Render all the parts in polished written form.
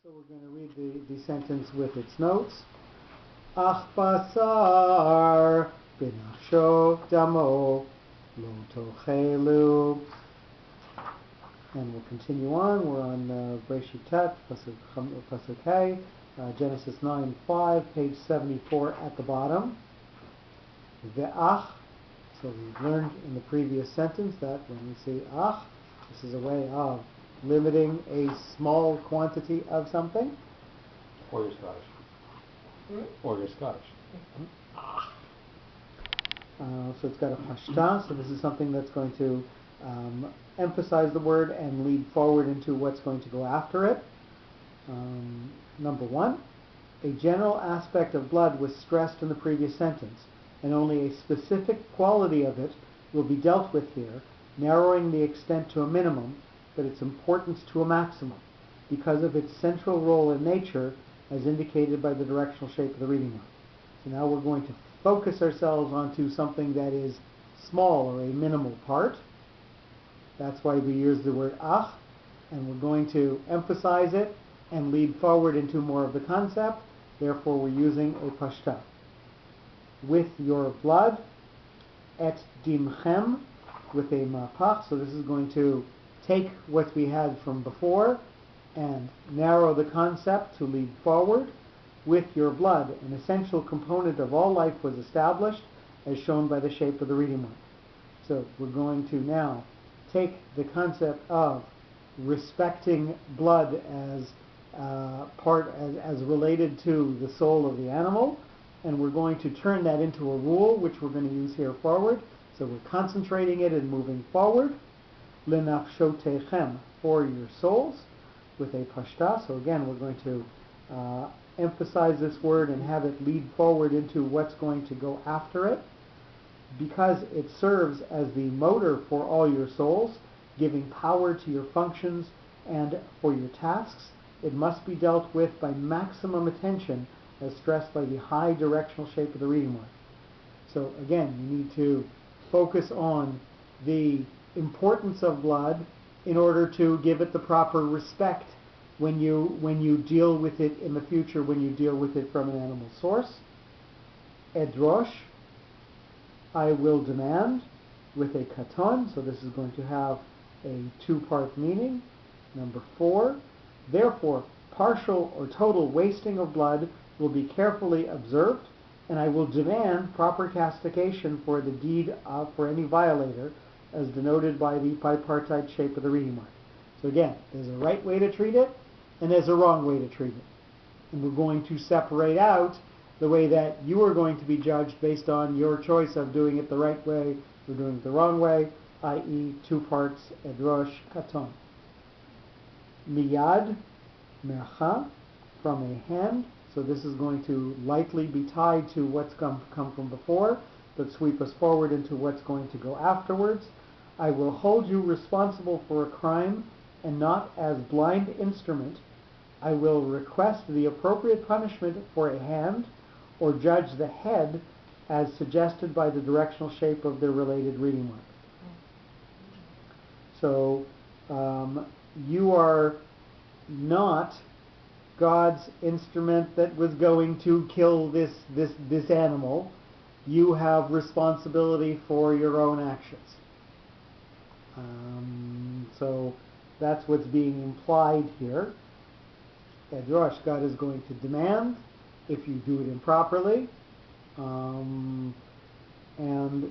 So we're going to read the sentence with its notes. Ach basar b'nafsho damo lo tochelu. And we'll continue on. We're on Breshit Tet, Pasuk Hey, Genesis 9:5, page 74 at the bottom. Ve'ach. So we've learned in the previous sentence that when we say ach, this is a way of limiting a small quantity of something. Or you're Scottish. Or you're Scottish. So it's got a pashta, so this is something that's going to emphasize the word and lead forward into what's going to go after it. Number one, a general aspect of blood was stressed in the previous sentence, and only a specific quality of it will be dealt with here, narrowing the extent to a minimum, but its importance to a maximum, because of its central role in nature, as indicated by the directional shape of the reading mark. So now we're going to focus ourselves onto something that is small, or a minimal part. That's why we use the word ach, and we're going to emphasize it and lead forward into more of the concept. Therefore, we're using a pashta. With your blood, et dimchem, with a mapach. So this is going to take what we had from before and narrow the concept to lead forward. With your blood, an essential component of all life was established, as shown by the shape of the reading mark. So we're going to now take the concept of respecting blood as as related to the soul of the animal, and we're going to turn that into a rule, which we're going to use here forward. So we're concentrating it and moving forward. Lenafshotechem, for your souls, with a pashta. So again, we're going to emphasize this word and have it lead forward into what's going to go after it, because it serves as the motor for all your souls, giving power to your functions and for your tasks. It must be dealt with by maximum attention, as stressed by the high directional shape of the reading mark. So again, you need to focus on the importance of blood in order to give it the proper respect when you deal with it in the future, when you deal with it from an animal source. Edrosh, I will demand, with a katon, so this is going to have a two-part meaning. Number 4, therefore, partial or total wasting of blood will be carefully observed, and I will demand proper castigation for the deed for any violator, as denoted by the bipartite shape of the reading mark. So again, there's a right way to treat it, and there's a wrong way to treat it. And we're going to separate out the way that you are going to be judged based on your choice of doing it the right way or doing it the wrong way, i.e. two parts, edrosh, katon. Miyad, mercha, from a hand. So this is going to lightly be tied to what's come from before, but sweep us forward into what's going to go afterwards. I will hold you responsible for a crime, and not as blind instrument. I will request the appropriate punishment for a hand, or judge the head as suggested by the directional shape of the related reading mark. So you are not God's instrument that was going to kill this animal. You have responsibility for your own actions. So that's what's being implied here. Edrosh, God is going to demand if you do it improperly, and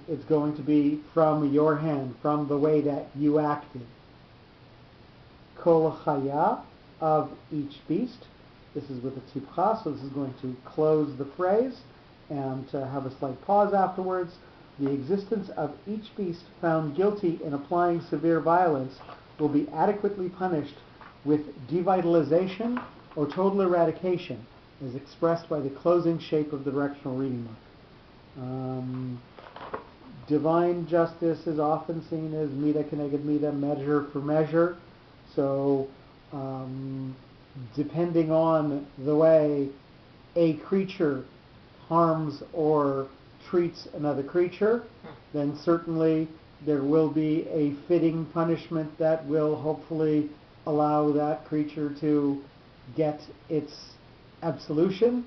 it's going to be from your hand, from the way that you acted. Kol chaya, of each beast. This is with a tipcha, so this is going to close the phrase and to have a slight pause afterwards. The existence of each beast found guilty in applying severe violence will be adequately punished with devitalization or total eradication, as expressed by the closing shape of the directional reading mark. Divine justice is often seen as mida keneged mida, measure for measure. So depending on the way a creature harms or treats another creature, then certainly there will be a fitting punishment that will hopefully allow that creature to get its absolution,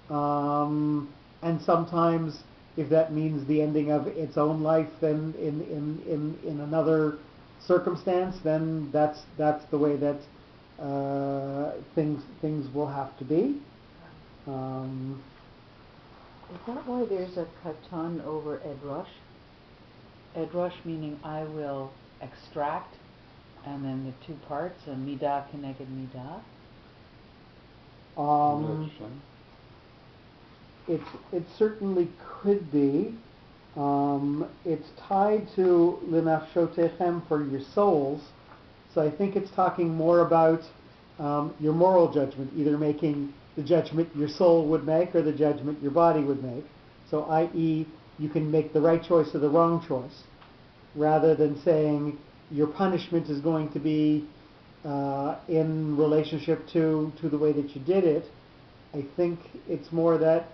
and sometimes if that means the ending of its own life, then in another circumstance, then that's the way that things will have to be. Is that why there's a katan over edrosh? Edrosh meaning I will extract, and then the two parts, a midah keneged midah. It certainly could be. It's tied to linafshotechem, for your souls. So I think it's talking more about your moral judgment, either making the judgment your soul would make or the judgment your body would make. So i.e. you can make the right choice or the wrong choice, rather than saying your punishment is going to be in relationship to the way that you did it. I think it's more that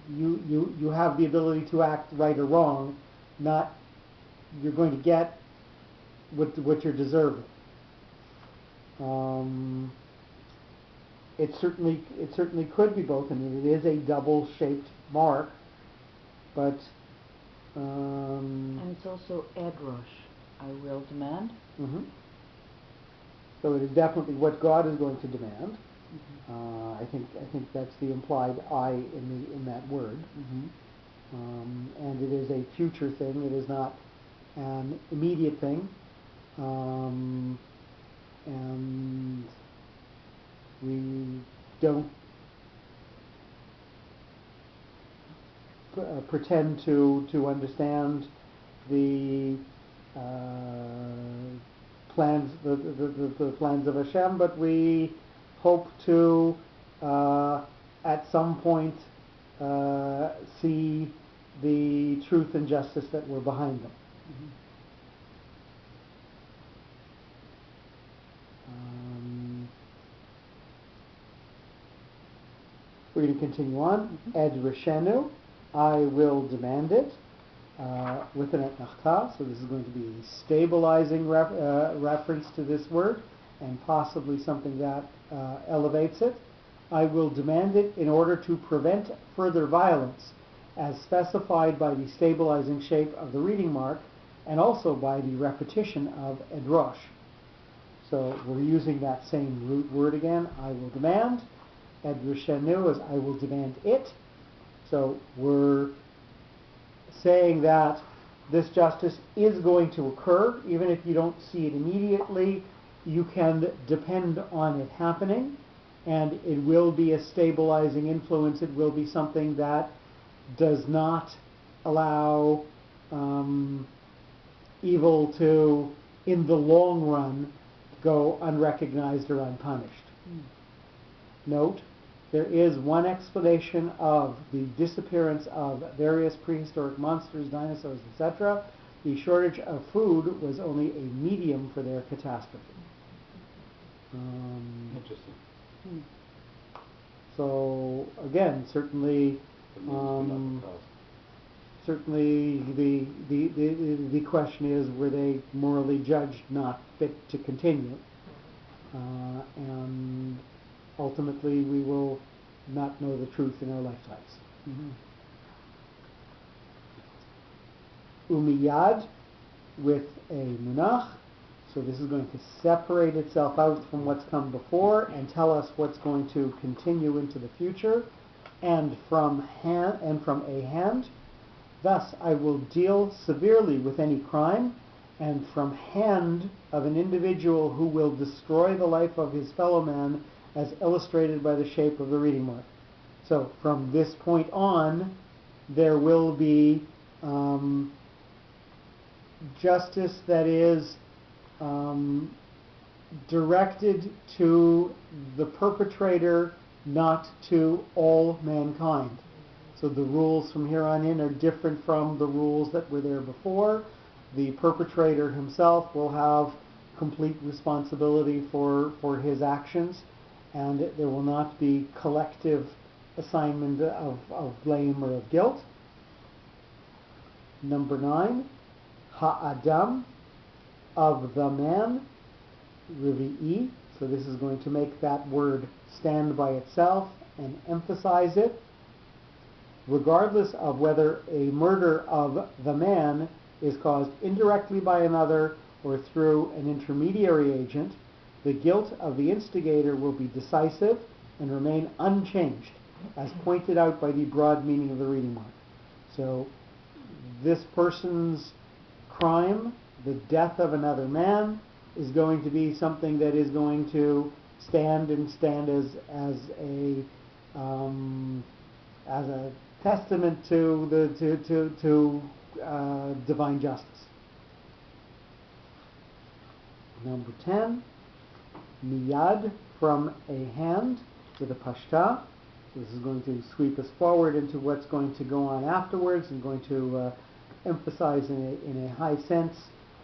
you have the ability to act right or wrong, not you're going to get what you're deserving. It certainly could be both. I mean, it is a double-shaped mark, but and it's also edrosh, I will demand. Mm-hmm. So it is definitely what God is going to demand. Mm-hmm. I think that's the implied I in that word. Mm-hmm. And it is a future thing. It is not an immediate thing. And we don't pretend to understand the plans, the plans of Hashem, but we hope to at some point see the truth and justice that were behind them. Mm-hmm. We're going to continue on. Ed Rishenu, I will demand it, with an etnachta. So this is going to be a stabilizing reference to this word, and possibly something that elevates it. I will demand it in order to prevent further violence, as specified by the stabilizing shape of the reading mark, and also by the repetition of edrosh. So we're using that same root word again. I will demand. Ed Rishenu is I will demand it. So we're saying that this justice is going to occur, even if you don't see it immediately. You can depend on it happening, and it will be a stabilizing influence. It will be something that does not allow evil to, in the long run, go unrecognized or unpunished. Note, there is one explanation of the disappearance of various prehistoric monsters, dinosaurs, etc. The shortage of food was only a medium for their catastrophe. Interesting. So again, certainly the question is, were they morally judged not fit to continue? And ultimately we will not know the truth in our lifetimes. Umiyad, with a munach. So this is going to separate itself out from what's come before and tell us what's going to continue into the future. And from a hand. Thus I will deal severely with any crime, and from hand of an individual who will destroy the life of his fellow man, as illustrated by the shape of the reading mark. So from this point on, there will be justice that is directed to the perpetrator, not to all mankind. So the rules from here on in are different from the rules that were there before. The perpetrator himself will have complete responsibility for his actions, and there will not be collective assignment of blame or of guilt. Number 9, ha'adam, of the man, Rivi'i. So this is going to make that word stand by itself and emphasize it. Regardless of whether a murder of the man is caused indirectly by another or through an intermediary agent, the guilt of the instigator will be decisive and remain unchanged, as pointed out by the broad meaning of the reading mark. So this person's crime, the death of another man, is going to be something that is going to stand as a testament to divine justice. Number 10, miyad, from a hand, with a pashta. This is going to sweep us forward into what's going to go on afterwards, and going to emphasize in a high sense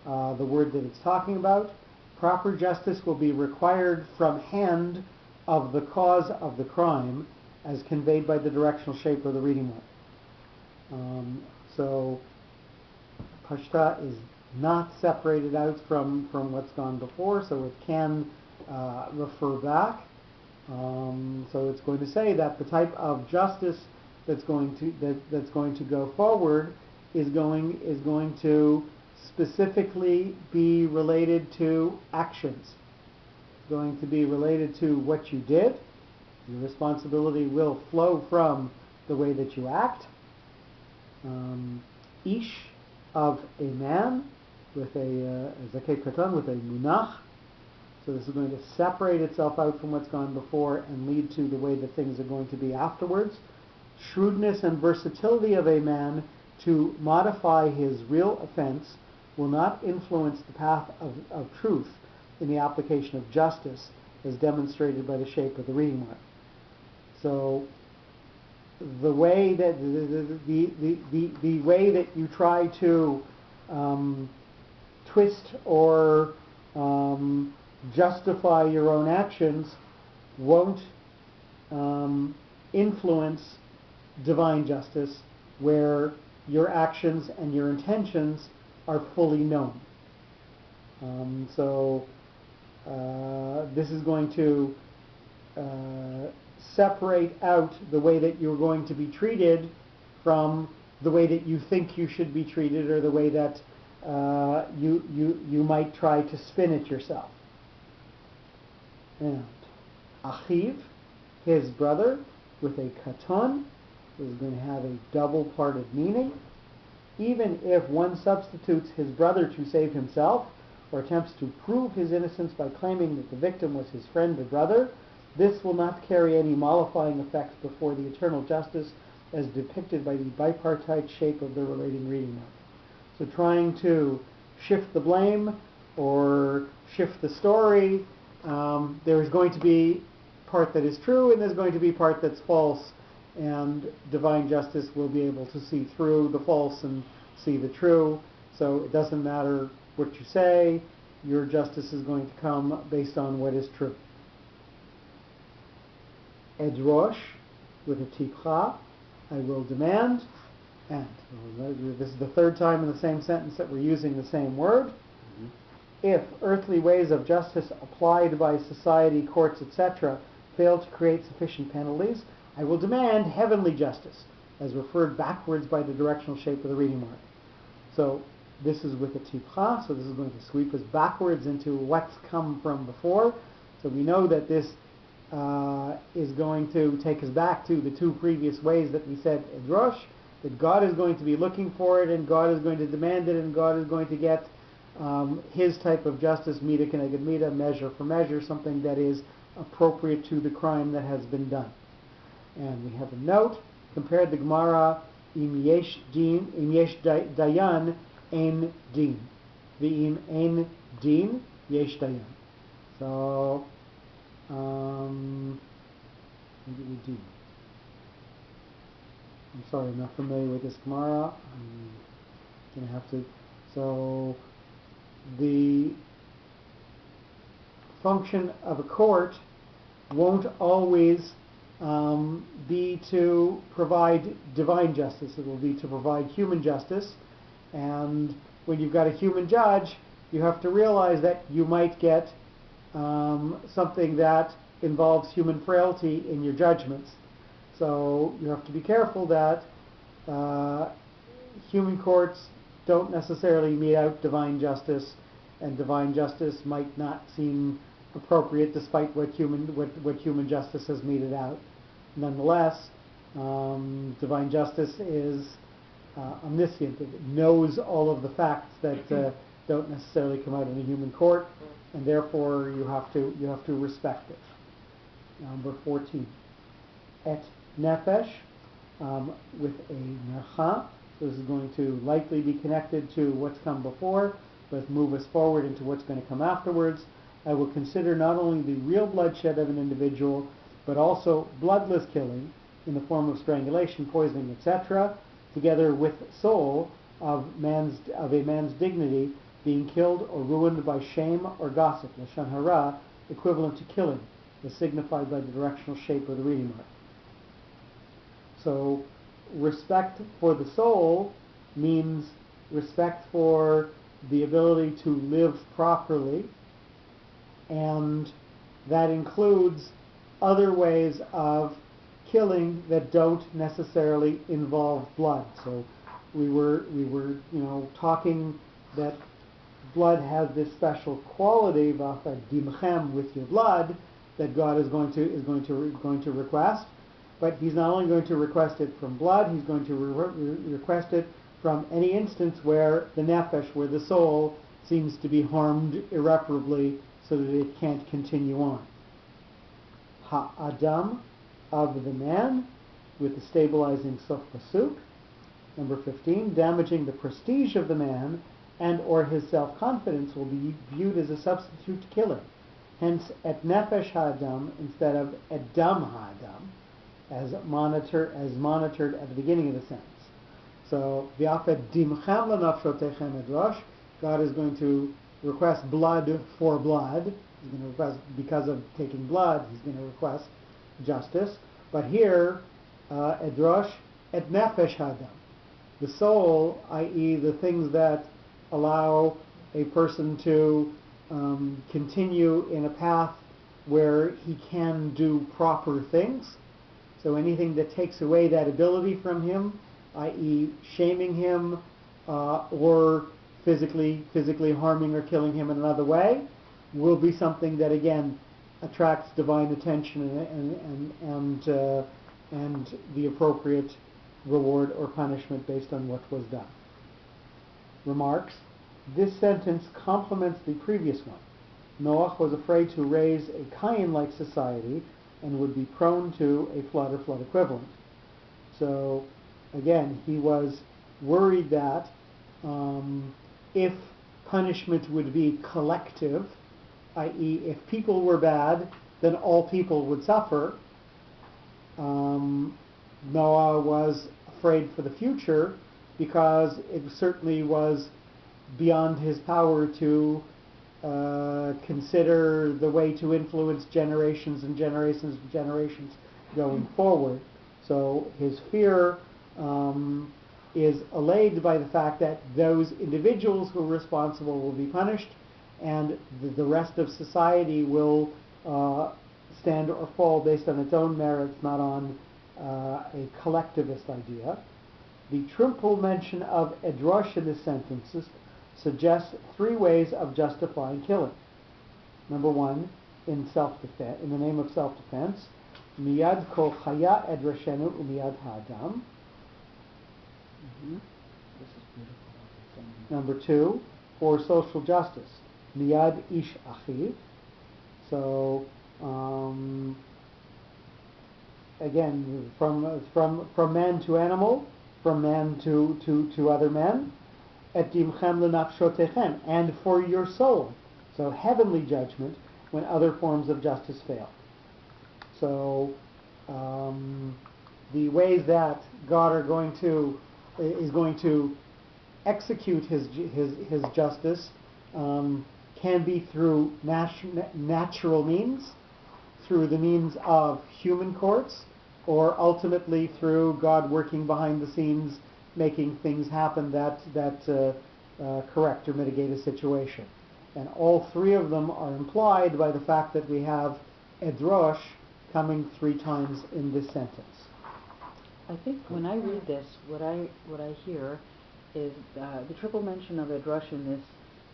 the word that it's talking about. Proper justice will be required from hand of the cause of the crime, as conveyed by the directional shape of the reading mark. So pashta is not separated out from what's gone before, so it can refer back. So it's going to say that the type of justice that's going to go forward is going to specifically be related to actions. It's going to be related to what you did. Your responsibility will flow from the way that you act. Ish, of a man, with a zakeh katan, with a munach. So this is going to separate itself out from what's gone before and lead to the way that things are going to be afterwards. Shrewdness and versatility of a man to modify his real offense will not influence the path of truth in the application of justice, as demonstrated by the shape of the reading mark. So the way that the way that you try to twist or justify your own actions won't influence divine justice, where your actions and your intentions are fully known. This is going to separate out the way that you're going to be treated from the way that you think you should be treated, or the way that you might try to spin it yourself. And achiv, his brother, with a katon, is going to have a double-parted meaning. Even if one substitutes his brother to save himself, or attempts to prove his innocence by claiming that the victim was his friend or brother, this will not carry any mollifying effects before the eternal justice as depicted by the bipartite shape of the relating reading mark. So trying to shift the blame or shift the story, there is going to be part that is true and there's going to be part that's false, and divine justice will be able to see through the false and see the true. So it doesn't matter what you say, your justice is going to come based on what is true. Edrosh, with a tikha, I will demand, and this is the third time in the same sentence that we're using the same word. If earthly ways of justice applied by society, courts, etc., fail to create sufficient penalties, I will demand heavenly justice, as referred backwards by the directional shape of the reading mark. So this is with a tipcha, so this is going to sweep us backwards into what's come from before. So we know that this is going to take us back to the two previous ways that we said edrosh, that God is going to be looking for it, and God is going to demand it, and God is going to get his type of justice, mida keneged mida, measure for measure, something that is appropriate to the crime that has been done. And we have a note, compared the Gemara, im yesh dayan, ein din. V'im ein din, yesh dayan. So, I'm sorry, I'm not familiar with this Gemara. I'm going to have to. So, the function of a court won't always be to provide divine justice. It will be to provide human justice. And when you've got a human judge, you have to realize that you might get something that involves human frailty in your judgments. So you have to be careful that human courts don't necessarily mete out divine justice, and divine justice might not seem appropriate despite what human justice has meted out. Nonetheless, divine justice is omniscient. It knows all of the facts that don't necessarily come out in a human court, and therefore you have to respect it. Number 14, et nefesh, with a nercha. This is going to likely be connected to what's come before, but move us forward into what's going to come afterwards. I will consider not only the real bloodshed of an individual, but also bloodless killing in the form of strangulation, poisoning, etc., together with soul of a man's dignity being killed or ruined by shame or gossip, lashon hara, equivalent to killing, as signified by the directional shape of the reading mark. So, respect for the soul means respect for the ability to live properly, and that includes other ways of killing that don't necessarily involve blood. So we were talking that blood has this special quality, dimchem, with your blood, that God is going to request. But He's not only going to request it from blood, He's going to request it from any instance where the nefesh, where the soul, seems to be harmed irreparably, so that it can't continue on. Ha'adam, of the man, with the stabilizing sof pasuk. Number 15, damaging the prestige of the man and or his self-confidence will be viewed as a substitute to killing. Hence, et nefesh ha'adam instead of et dam ha'adam, as monitored at the beginning of the sentence. So, v'afet dimchem l'nafshotechem edrosh, God is going to request blood for blood. He's going to request, because of taking blood, He's going to request justice. But here, edrosh et nefesh hadam, the soul, i.e. the things that allow a person to continue in a path where he can do proper things. So anything that takes away that ability from him, i.e. shaming him or physically harming or killing him in another way, will be something that again attracts divine attention and the appropriate reward or punishment based on what was done. Remarks: this sentence complements the previous one. Noach was afraid to raise a Cain-like society and would be prone to a flood or flood equivalent. So again, he was worried that if punishment would be collective, i.e. if people were bad, then all people would suffer. Noah was afraid for the future because it certainly was beyond his power to consider the way to influence generations and generations and generations going forward. So his fear is allayed by the fact that those individuals who are responsible will be punished, and the rest of society will stand or fall based on its own merits, not on a collectivist idea. The triple mention of edrosh in the sentences suggests three ways of justifying killing. Number one, in self-defense, in the name of self-defense, miyad kol chaya edroshenu umiyad ha'adam. This is beautiful. Number two, for social justice, miyad ish achiv. So again, from man to animal, from man to other men, et dimchem lenafshotechem, and for your soul. So heavenly judgment when other forms of justice fail. So the ways that God is going to execute his justice can be through natural means, through the means of human courts, or ultimately through God working behind the scenes, making things happen that correct or mitigate a situation. And all three of them are implied by the fact that we have edrosh coming 3 times in this sentence. I think when I read this, what I hear is the triple mention of edrush in this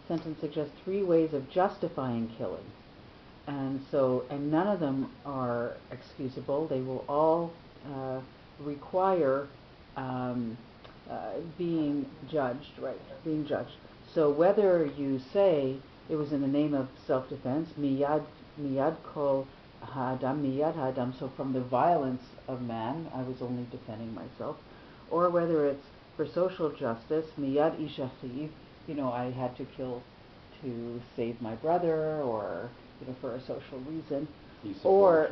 sentence suggests 3 ways of justifying killing, and none of them are excusable. They will all require being judged, right? Being judged. So whether you say it was in the name of self-defense, miyad kol ha'adam, so from the violence of man, I was only defending myself, or whether it's for social justice, miyad ish achiv, I had to kill to save my brother, or for a social reason, or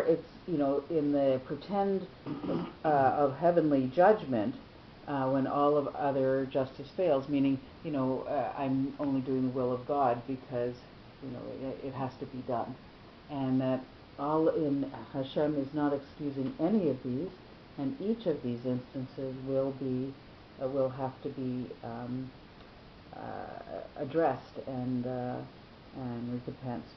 it's in the pretend of heavenly judgment, when all of other justice fails, meaning I'm only doing the will of God because it has to be done, and that all in Hashem is not excusing any of these, and each of these instances will have to be addressed and recompensed.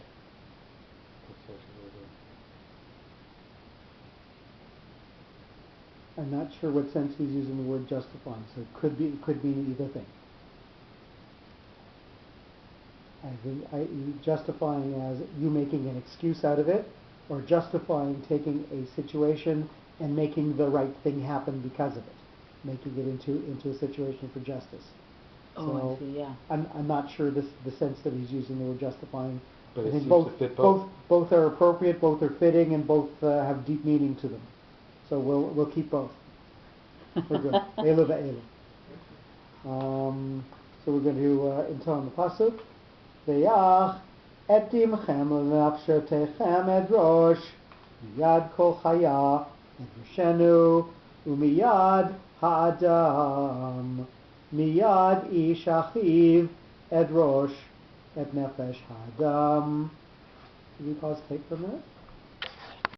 I'm not sure what sense he's using the word justifying, so it could mean either thing. I think justifying as you making an excuse out of it, or justifying taking a situation and making the right thing happen because of it, making it into a situation for justice. Oh, I see. Yeah. I'm not sure the sense that he's using the word justifying. But I it think seems to fit both. Both are appropriate, both are fitting, and both have deep meaning to them. So we'll keep both. We're good. Elu ve'elu. So we're going to intone the pasuk. Ve'yach et imchem l'nafshetechem edrosh miyad kol chaya edroshenu umiyad ha'adam miyad ish achiv edrosh et nefesh ha'adam. Can you pause tape for a minute?